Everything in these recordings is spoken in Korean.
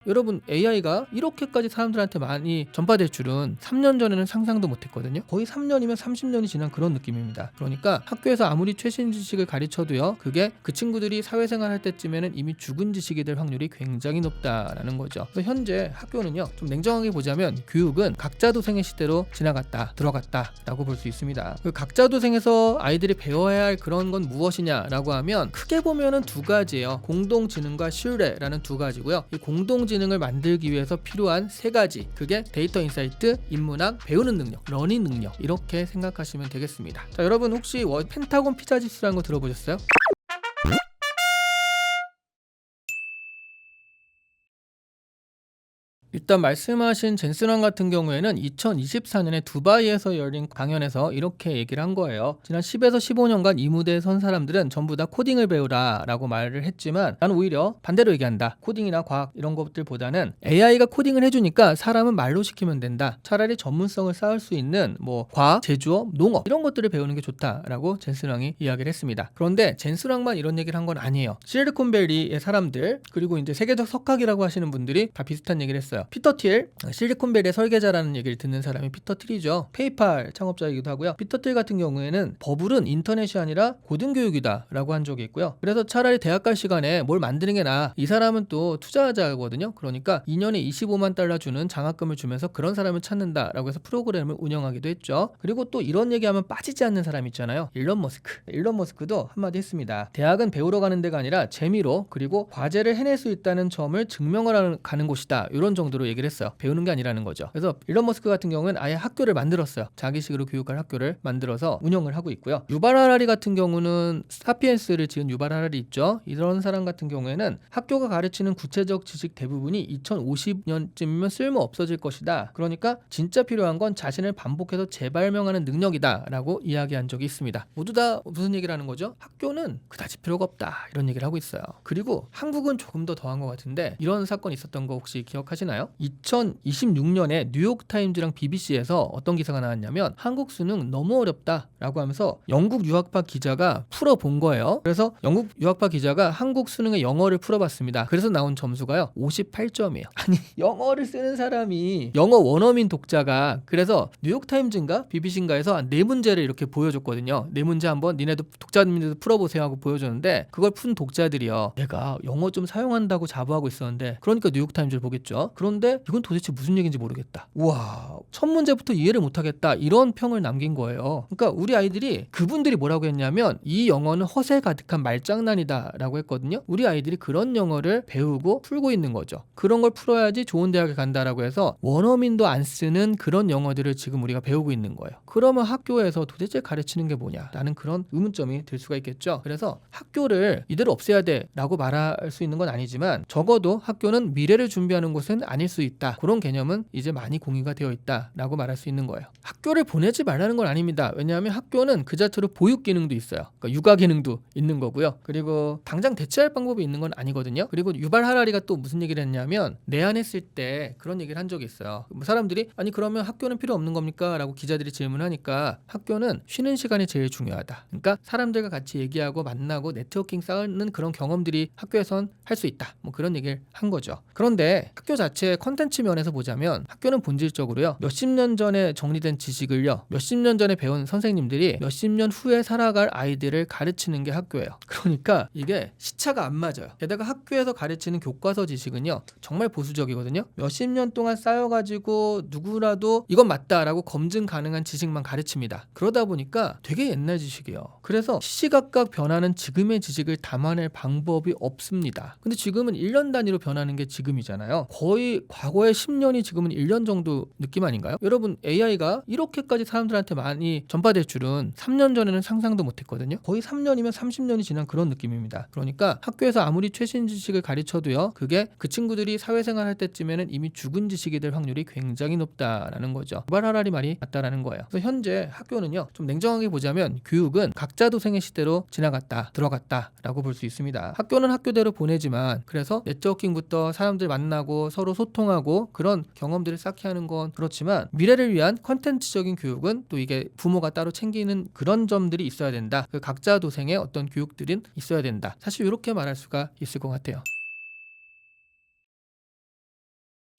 여러분, AI가 이렇게까지 사람들한테 많이 전파될 줄은 3년 전에는 상상도 못했거든요. 거의 3년이면 30년이 지난 그런 느낌입니다. 그러니까 학교에서 아무리 최신 지식을 가르쳐도요, 그게 그 친구들이 사회생활 할 때쯤에는 이미 죽은 지식이 될 확률이 굉장히 높다라는 거죠. 그래서 현재 학교는요, 좀 냉정하게 보자면 교육은 각자도생의 시대로 지나갔다, 들어갔다라고 볼 수 있습니다. 그 각자도생에서 아이들이 배워야 할 그런 건 무엇이냐라고 하면 크게 보면은 두 가지예요. 공동지능과 신뢰라는 두 가지고요. 이 공동지능을 만들기 위해서 필요한 세 가지, 그게 데이터 인사이트, 인문학, 배우는 능력, 러닝 능력, 이렇게 생각하시면 되겠습니다. 자, 여러분 혹시 펜타곤 피자 지수라는 거 들어보셨어요? 일단 말씀하신 젠스랑 같은 경우에는 2024년에 두바이에서 열린 강연에서 이렇게 얘기를 한 거예요. 지난 10에서 15년간 이 무대에 선 사람들은 전부 다 코딩을 배우라 라고 말을 했지만, 나는 오히려 반대로 얘기한다. 코딩이나 과학 이런 것들보다는 AI가 코딩을 해주니까 사람은 말로 시키면 된다. 차라리 전문성을 쌓을 수 있는 과학, 제조업, 농업 이런 것들을 배우는 게 좋다라고 젠스랑이 이야기를 했습니다. 그런데 젠스랑만 이런 얘기를 한 건 아니에요. 실리콘밸리의 사람들, 그리고 이제 세계적 석학이라고 하시는 분들이 다 비슷한 얘기를 했어요. 피터 틸, 실리콘밸리의 설계자라는 얘기를 듣는 사람이 피터 틸이죠. 페이팔 창업자이기도 하고요. 피터 틸 같은 경우에는 버블은 인터넷이 아니라 고등교육이다 라고 한 적이 있고요. 그래서 차라리 대학 갈 시간에 뭘 만드는 게 나아. 이 사람은 또 투자자거든요. 그러니까 2년에 25만 달러 주는 장학금을 주면서 그런 사람을 찾는다 라고 해서 프로그램을 운영하기도 했죠. 그리고 또 이런 얘기하면 빠지지 않는 사람 있잖아요. 일론 머스크. 일론 머스크도 한마디 했습니다. 대학은 배우러 가는 데가 아니라 재미로, 그리고 과제를 해낼 수 있다는 점을 증명하러 가는 곳이다. 이런 정도로 얘기를 했어요. 배우는 게 아니라는 거죠. 그래서 일론 머스크 같은 경우는 아예 학교를 만들었어요. 자기식으로 교육할 학교를 만들어서 운영을 하고 있고요. 유발 하라리 같은 경우는 사피엔스를 지은 유발 하라리 있죠. 이런 사람 같은 경우에는 학교가 가르치는 구체적 지식 대부분이 2050년쯤이면 쓸모 없어질 것이다. 그러니까 진짜 필요한 건 자신을 반복해서 재발명하는 능력이다 라고 이야기한 적이 있습니다. 모두 다 무슨 얘기를 하는 거죠? 학교는 그다지 필요가 없다, 이런 얘기를 하고 있어요. 그리고 한국은 조금 더 더한 것 같은데, 이런 사건이 있었던 거 혹시 기억하시나요? 2026년에 뉴욕타임즈랑 BBC에서 어떤 기사가 나왔냐면, 한국 수능 너무 어렵다 라고 하면서 영국 유학파 기자가 풀어본 거예요. 그래서 영국 유학파 기자가 한국 수능의 영어를 풀어봤습니다. 그래서 나온 점수가요 58점이에요. 아니, 영어를 쓰는 사람이, 영어 원어민 독자가, 그래서 뉴욕타임즈인가 BBC인가에서 한 4문제를 이렇게 보여줬거든요. 4문제 한번 니네도 독자님들도 풀어보세요 하고 보여줬는데, 그걸 푼 독자들이요, 내가 영어 좀 사용한다고 자부하고 있었는데, 그러니까 뉴욕타임즈를 보겠죠. 그런데 이건 도대체 무슨 얘기인지 모르겠다. 우와, 첫 문제부터 이해를 못하겠다, 이런 평을 남긴 거예요. 그러니까 우리 아이들이, 그분들이 뭐라고 했냐면, 이 영어는 허세 가득한 말장난이다 라고 했거든요. 우리 아이들이 그런 영어를 배우고 풀고 있는 거죠. 그런 걸 풀어야지 좋은 대학에 간다라고 해서 원어민도 안 쓰는 그런 영어들을 지금 우리가 배우고 있는 거예요. 그러면 학교에서 도대체 가르치는 게 뭐냐 라는 그런 의문점이 들 수가 있겠죠. 그래서 학교를 이대로 없애야 돼 라고 말할 수 있는 건 아니지만, 적어도 학교는 미래를 준비하는 곳은 아닐 수 있다, 그런 개념은 이제 많이 공유가 되어 있다 라고 말할 수 있는 거예요. 학교를 보내지 말라는 건 아닙니다. 왜냐하면 학교는 그 자체로 보육 기능도 있어요. 그러니까 육아 기능도 있는 거고요. 그리고 당장 대체할 방법이 있는 건 아니거든요. 그리고 유발 하라리가 또 무슨 얘기를 했냐면, 내한했을 때 그런 얘기를 한 적이 있어요. 사람들이 아니 그러면 학교는 필요 없는 겁니까? 라고 기자들이 질문하니까, 학교는 쉬는 시간이 제일 중요하다. 그러니까 사람들과 같이 얘기하고 만나고 네트워킹 쌓는 그런 경험들이 학교에선 할 수 있다, 그런 얘기를 한 거죠. 그런데 학교 자체 컨텐츠 면에서 보자면, 학교는 본질적으로요, 몇십 년 전에 정리된 지식을요, 몇십 년 전에 배운 선생님들이 몇십 년 후에 살아갈 아이들을 가르치는 게 학교예요. 그러니까 이게 시차가 안 맞아요. 게다가 학교에서 가르치는 교과서 지식은요, 정말 보수적이거든요. 몇십 년 동안 쌓여가지고 누구라도 이건 맞다라고 검증 가능한 지식만 가르칩니다. 그러다 보니까 되게 옛날 지식이에요. 그래서 시시각각 변하는 지금의 지식을 담아낼 방법이 없습니다. 근데 지금은 1년 단위로 변하는 게 지금이잖아요. 거의 과거의 10년이 지금은 1년 정도 느낌 아닌가요? 여러분, AI가 이렇게까지 사람들한테 많이 전파될 줄은 3년 전에는 상상도 못했거든요. 거의 3년이면 30년이 지난 그런 느낌입니다. 그러니까 학교에서 아무리 최신 지식을 가르쳐도요, 그게 그 친구들이 사회생활 할 때쯤에는 이미 죽은 지식이 될 확률이 굉장히 높다라는 거죠. 유발 하라리 말이 맞다라는 거예요. 그래서 현재 학교는요, 좀 냉정하게 보자면 교육은 각자도생의 시대로 지나갔다, 들어갔다 라고 볼 수 있습니다. 학교는 학교대로 보내지만, 그래서 네트워킹부터 사람들 만나고 서로 소통하고 그런 경험들을 쌓게 하는 건 그렇지만, 미래를 위한 컨텐츠적인 교육은 또 이게 부모가 따로 챙기는 그런 점들이 있어야 된다. 그 각자도생의 어떤 교육들은 있어야 된다. 사실 이렇게 말할 수가 있을 것 같아요.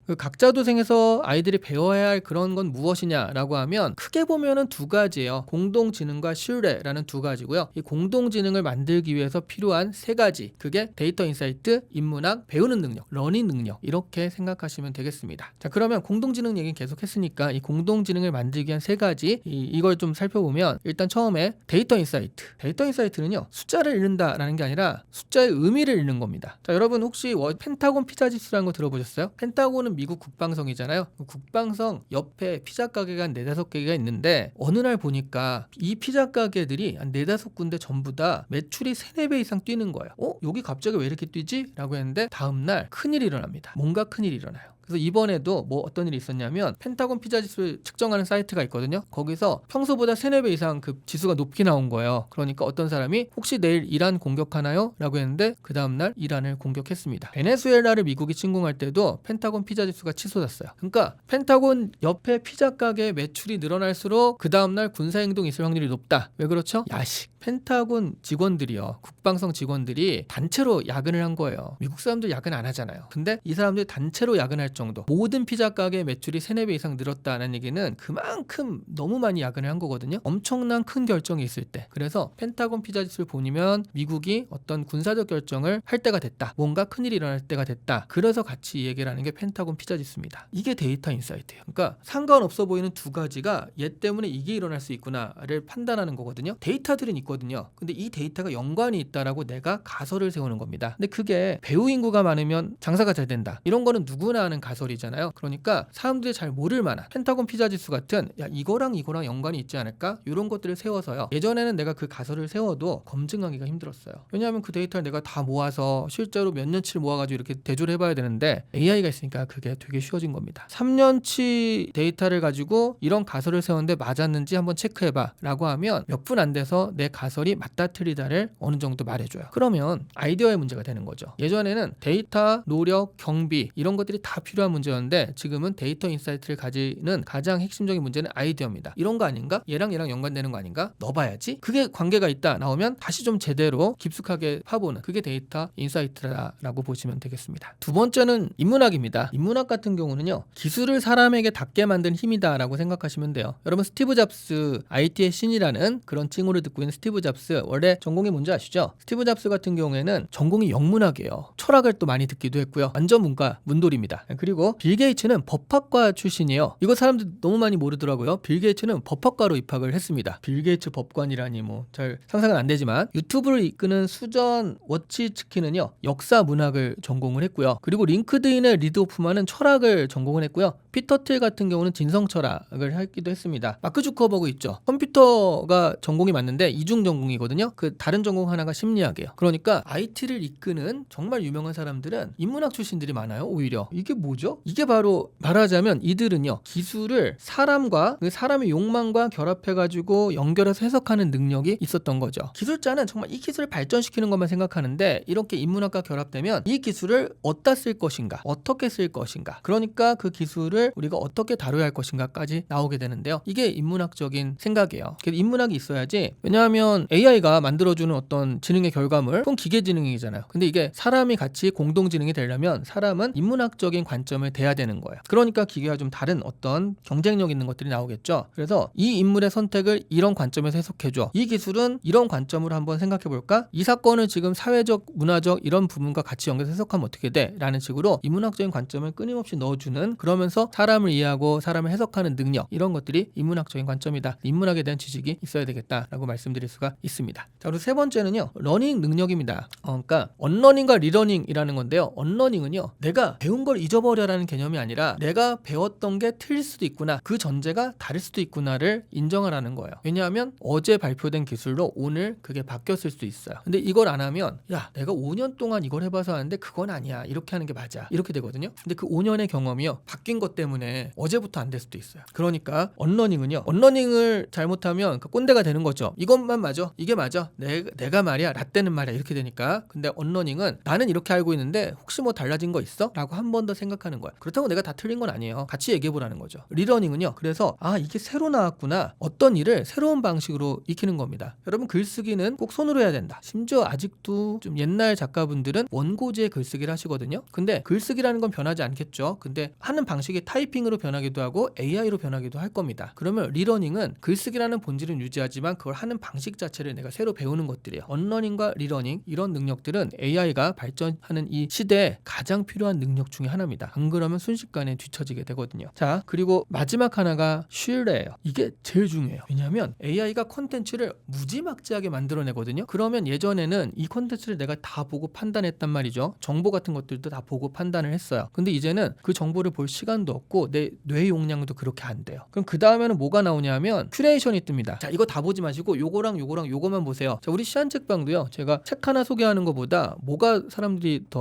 그 각자 도생에서 아이들이 배워야 할 그런 건 무엇이냐라고 하면 크게 보면은 두 가지예요. 공동지능과 신뢰라는 두 가지고요. 이 공동지능을 만들기 위해서 필요한 세 가지. 그게 데이터 인사이트, 인문학, 배우는 능력, 러닝 능력 이렇게 생각하시면 되겠습니다. 자, 그러면 공동지능 얘기는 계속 했으니까 이 공동지능을 만들기 위한 세 가지 이걸 좀 살펴보면 일단 처음에 데이터 인사이트. 데이터 인사이트는요. 숫자를 읽는다라는 게 아니라 숫자의 의미를 읽는 겁니다. 자, 여러분 혹시 펜타곤 피자 지수라는 거 들어보셨어요? 펜타곤은 미국 국방성이잖아요. 국방성 옆에 피자 가게가 한 4-5개가 있는데 어느 날 보니까 이 피자 가게들이 한 4-5군데 전부 다 매출이 3-4배 이상 뛰는 거예요. 여기 갑자기 왜 이렇게 뛰지? 라고 했는데 다음날 큰일이 일어납니다. 뭔가 큰일이 일어나요. 그래서 이번에도 뭐 어떤 일이 있었냐면 펜타곤 피자 지수를 측정하는 사이트가 있거든요. 거기서 평소보다 3-4배 이상 그 지수가 높게 나온 거예요. 그러니까 어떤 사람이 혹시 내일 이란 공격하나요? 라고 했는데 그 다음날 이란을 공격했습니다. 베네수엘라를 미국이 침공할 때도 펜타곤 피자 지수가 치솟았어요. 그러니까 펜타곤 옆에 피자 가게 매출이 늘어날수록 그 다음날 군사행동이 있을 확률이 높다. 왜 그렇죠? 야식. 펜타곤 직원들이요. 국방성 직원들이 단체로 야근을 한 거예요. 미국 사람들 야근 안 하잖아요. 근데 이 사람들이 단체로 야근할 정도. 모든 피자 가게 매출이 3-4배 이상 늘었다는 얘기는 그만큼 너무 많이 야근을 한 거거든요. 엄청난 큰 결정이 있을 때. 그래서 펜타곤 피자 지수를 보면 미국이 어떤 군사적 결정을 할 때가 됐다. 뭔가 큰일이 일어날 때가 됐다. 그래서 같이 얘기를 하는 게 펜타곤 피자 지수입니다. 이게 데이터 인사이트예요. 그러니까 상관없어 보이는 두 가지가 얘 때문에 이게 일어날 수 있구나를 판단하는 거거든요. 데이터들은 있거든요. 근데 이 데이터가 연관이 있다라고 내가 가설을 세우는 겁니다. 근데 그게 배우 인구가 많으면 장사가 잘 된다. 이런 거는 누구나 하는 가설이잖아요. 그러니까 사람들이 잘 모를 만한 펜타곤 피자 지수 같은 이거랑 연관이 있지 않을까? 이런 것들을 세워서요. 예전에는 내가 그 가설을 세워도 검증하기가 힘들었어요. 왜냐하면 그 데이터를 내가 다 모아서 실제로 몇 년치를 모아가지고 이렇게 대조를 해봐야 되는데 AI가 있으니까 그게 되게 쉬워진 겁니다. 3년치 데이터를 가지고 이런 가설을 세웠는데 맞았는지 한번 체크해봐 라고 하면 몇 분 안 돼서 내 가설이 맞다 틀리다를 어느 정도 말해줘요. 그러면 아이디어의 문제가 되는 거죠. 예전에는 데이터, 노력, 경비 이런 것들이 다 필요한 문제였는데 지금은 데이터 인사이트를 가지는 가장 핵심적인 문제는 아이디어입니다. 이런 거 아닌가? 얘랑 연관되는 거 아닌가? 넣어봐야지. 그게 관계가 있다 나오면 다시 좀 제대로 깊숙하게 파보는 그게 데이터 인사이트라고 보시면 되겠습니다. 두 번째는 인문학입니다. 인문학 같은 경우는요. 기술을 사람에게 닿게 만든 힘이다라고 생각하시면 돼요. 여러분 스티브 잡스 IT의 신이라는 그런 칭호를 듣고 있는 스티브 잡스 원래 전공이 뭔지 아시죠? 스티브 잡스 같은 경우에는 전공이 영문학이에요. 철학을 또 많이 듣기도 했고요. 완전 문돌입니다. 그리고 빌 게이츠는 법학과 출신이에요. 이거 사람들 너무 많이 모르더라고요. 빌 게이츠는 법학과로 입학을 했습니다. 빌 게이츠 법관이라니 뭐 잘 상상은 안 되지만 유튜브를 이끄는 수전 워치츠키는요. 역사 문학을 전공을 했고요. 그리고 링크드인의 리드 오프만은 철학을 전공을 했고요. 피터 틸 같은 경우는 진성 철학을 하기도 했습니다. 마크 주커버그 있죠. 컴퓨터가 전공이 맞는데 이중 전공이거든요. 그 다른 전공 하나가 심리학이에요. 그러니까 IT를 이끄는 정말 유명한 사람들은 인문학 출신들이 많아요. 오히려 이게 뭐죠? 이게 바로 말하자면 이들은요. 기술을 사람과 그 사람의 욕망과 결합해가지고 연결해서 해석하는 능력이 있었던 거죠. 기술자는 정말 이 기술을 발전시키는 것만 생각하는데 이렇게 인문학과 결합되면 이 기술을 어디다 쓸 것인가 어떻게 쓸 것인가 그러니까 그 기술을 우리가 어떻게 다뤄야 할 것인가까지 나오게 되는데요. 이게 인문학적인 생각이에요. 인문학이 있어야지 왜냐하면 AI가 만들어주는 어떤 지능의 결과물 그건 기계지능이잖아요. 근데 이게 사람이 같이 공동지능이 되려면 사람은 인문학적인 관점을 대야 되는 거예요. 그러니까 기계와 좀 다른 어떤 경쟁력 있는 것들이 나오겠죠. 그래서 이 인물의 선택을 이런 관점에서 해석해줘. 이 기술은 이런 관점으로 한번 생각해볼까? 이 사건을 지금 사회적, 문화적 이런 부분과 같이 연결해서 해석하면 어떻게 돼? 라는 식으로 인문학적인 관점을 끊임없이 넣어주는 그러면서 사람을 이해하고 사람을 해석하는 능력 이런 것들이 인문학적인 관점이다. 인문학에 대한 지식이 있어야 되겠다라고 말씀드릴 수가 있습니다. 자, 그리고 세 번째는요. 러닝 능력입니다. 그러니까 언러닝과 리러닝이라는 건데요. 언러닝은요. 내가 배운 걸 잊어버려라는 개념이 아니라 내가 배웠던 게 틀릴 수도 있구나. 그 전제가 다를 수도 있구나를 인정하라는 거예요. 왜냐하면 어제 발표된 기술로 오늘 그게 바뀌었을 수도 있어요. 근데 이걸 안 하면 야 내가 5년 동안 이걸 해봐서 하는데 그건 아니야. 이렇게 하는 게 맞아. 이렇게 되거든요. 근데 그 5년의 경험이요. 바뀐 것 때문에 어제부터 안 될 수도 있어요. 그러니까 언러닝은요. 언러닝을 잘못하면 그 꼰대가 되는 거죠. 이것만 맞아. 이게 맞아. 내가 말이야. 라떼는 말이야. 이렇게 되니까. 근데 언러닝은 나는 이렇게 알고 있는데 혹시 뭐 달라진 거 있어? 라고 한 번 더 생각하는 거야. 그렇다고 내가 다 틀린 건 아니에요. 같이 얘기해보라는 거죠. 리러닝은요. 그래서 이게 새로 나왔구나. 어떤 일을 새로운 방식으로 익히는 겁니다. 여러분 글쓰기는 꼭 손으로 해야 된다. 심지어 아직도 좀 옛날 작가분들은 원고지에 글쓰기를 하시거든요. 근데 글쓰기라는 건 변하지 않겠죠. 근데 하는 방식이 타이핑으로 변하기도 하고 AI로 변하기도 할 겁니다. 그러면 리러닝은 글쓰기라는 본질은 유지하지만 그걸 하는 방식 자체를 내가 새로 배우는 것들이에요. 언러닝과 리러닝 이런 능력들은 AI가 발전하는 이 시대에 가장 필요한 능력 중에 하나입니다. 안 그러면 순식간에 뒤처지게 되거든요. 자, 그리고 마지막 하나가 신뢰예요. 이게 제일 중요해요. 왜냐하면 AI가 콘텐츠를 무지막지하게 만들어내거든요. 그러면 예전에는 이 콘텐츠를 내가 다 보고 판단했단 말이죠. 정보 같은 것들도 다 보고 판단을 했어요. 근데 이제는 그 정보를 볼 시간도 없고 내 뇌 용량도 그렇게 안 돼요. 그럼 그 다음에는 뭐가 나오냐면 큐레이션이 뜹니다. 자, 이거 다 보지 마시고 요거랑 요거랑 요거만 보세요. 자, 우리 시안책방도요. 제가 책 하나 소개하는 것보다 뭐가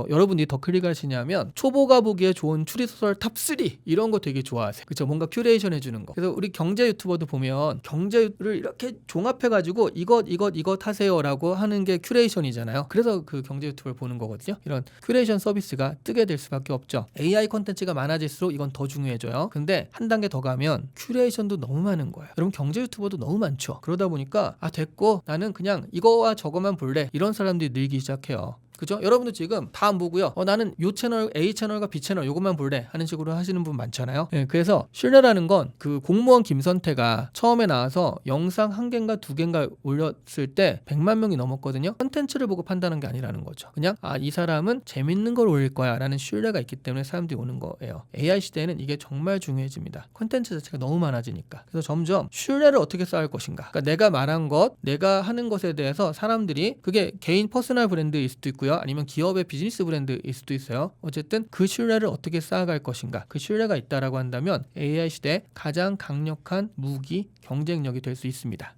여러분들이 더 클릭하시냐면 초보가 보기에 좋은 추리소설 탑3 이런 거 되게 좋아하세요. 그렇죠? 뭔가 큐레이션 해주는 거. 그래서 우리 경제 유튜버도 보면 경제를 이렇게 종합해가지고 이것 하세요라고 하는 게 큐레이션이잖아요. 그래서 그 경제 유튜브를 보는 거거든요. 이런 큐레이션 서비스가 뜨게 될 수밖에 없죠. AI 콘텐츠가 많아질수록 이건 더 중요해져요. 근데 한 단계 더 가면 큐레이션도 너무 많은 거예요. 여러분 경제 유튜버도 너무 많죠. 그러다 보니까 됐고 나는 그냥 이거와 저거만 볼래 이런 사람들이 늘기 시작해요. 그죠? 여러분도 지금 다 안 보고요. 나는 요 채널 A 채널과 B 채널 요것만 볼래 하는 식으로 하시는 분 많잖아요. 그래서 신뢰라는 건 그 공무원 김선태가 처음에 나와서 영상 1개인가 2개인가 올렸을 때 100만 명이 넘었거든요. 컨텐츠를 보고 판단한 게 아니라는 거죠. 그냥 이 사람은 재밌는 걸 올릴 거야 라는 신뢰가 있기 때문에 사람들이 오는 거예요. AI 시대에는 이게 정말 중요해집니다. 컨텐츠 자체가 너무 많아지니까. 그래서 점점 신뢰를 어떻게 쌓을 것인가. 그러니까 내가 말한 것, 내가 하는 것에 대해서 사람들이 그게 개인 퍼스널 브랜드일 수도 있고요. 아니면 기업의 비즈니스 브랜드일 수도 있어요. 어쨌든 그 신뢰를 어떻게 쌓아갈 것인가. 그 신뢰가 있다라고 한다면 AI 시대에 가장 강력한 무기, 경쟁력이 될 수 있습니다.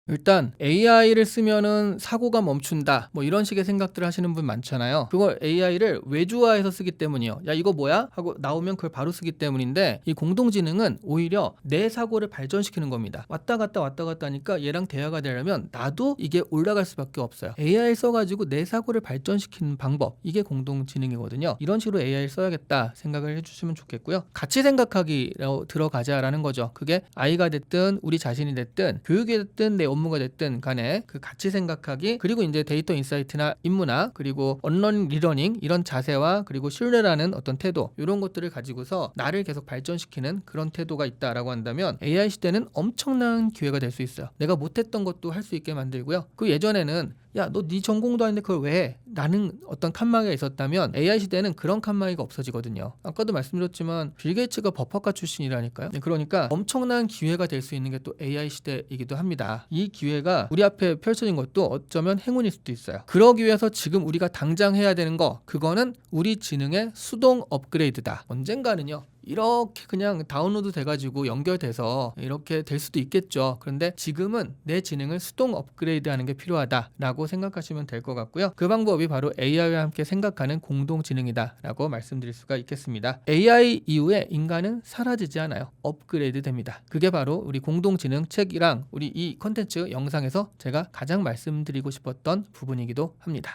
일단 AI를 쓰면은 사고가 멈춘다 뭐 이런 식의 생각들을 하시는 분 많잖아요. 그걸 AI를 외주화해서 쓰기 때문이요. 야 이거 뭐야? 하고 나오면 그걸 바로 쓰기 때문인데 이 공동지능은 오히려 내 사고를 발전시키는 겁니다. 왔다 갔다 하니까 얘랑 대화가 되려면 나도 이게 올라갈 수밖에 없어요. AI 써가지고 내 사고를 발전시키는 방법, 이게 공동지능이거든요. 이런 식으로 AI를 써야겠다 생각을 해주시면 좋겠고요. 같이 생각하기로 들어가자라는 거죠. 그게 아이가 됐든 우리 자신이 됐든 교육이 됐든 내 업무가 됐든 간에 그 같이 생각하기, 그리고 이제 데이터 인사이트나 인문학, 그리고 언러닝, 리러닝 이런 자세와 그리고 신뢰라는 어떤 태도, 이런 것들을 가지고서 나를 계속 발전시키는 그런 태도가 있다라고 한다면 AI 시대는 엄청난 기회가 될 수 있어요. 내가 못했던 것도 할 수 있게 만들고요. 그 예전에는 야, 너 네 전공도 아닌데 그걸 왜 해? 라는 어떤 칸막이가 있었다면 AI 시대는 그런 칸막이가 없어지거든요. 아까도 말씀드렸지만 빌 게이츠가 법학과 출신이라니까요. 그러니까 엄청난 기회가 될 수 있는 게 또 AI 시대이기도 합니다. 이 기회가 우리 앞에 펼쳐진 것도 어쩌면 행운일 수도 있어요. 그러기 위해서 지금 우리가 당장 해야 되는 거, 그거는 우리 지능의 수동 업그레이드다. 언젠가는요. 이렇게 그냥 다운로드 돼가지고 연결돼서 이렇게 될 수도 있겠죠. 그런데 지금은 내 지능을 수동 업그레이드하는 게 필요하다라고 생각하시면 될 것 같고요. 그 방법이 바로 AI와 함께 생각하는 공동지능이다라고 말씀드릴 수가 있겠습니다. AI 이후에 인간은 사라지지 않아요. 업그레이드 됩니다. 그게 바로 우리 공동지능 책이랑 우리 이 컨텐츠 영상에서 제가 가장 말씀드리고 싶었던 부분이기도 합니다.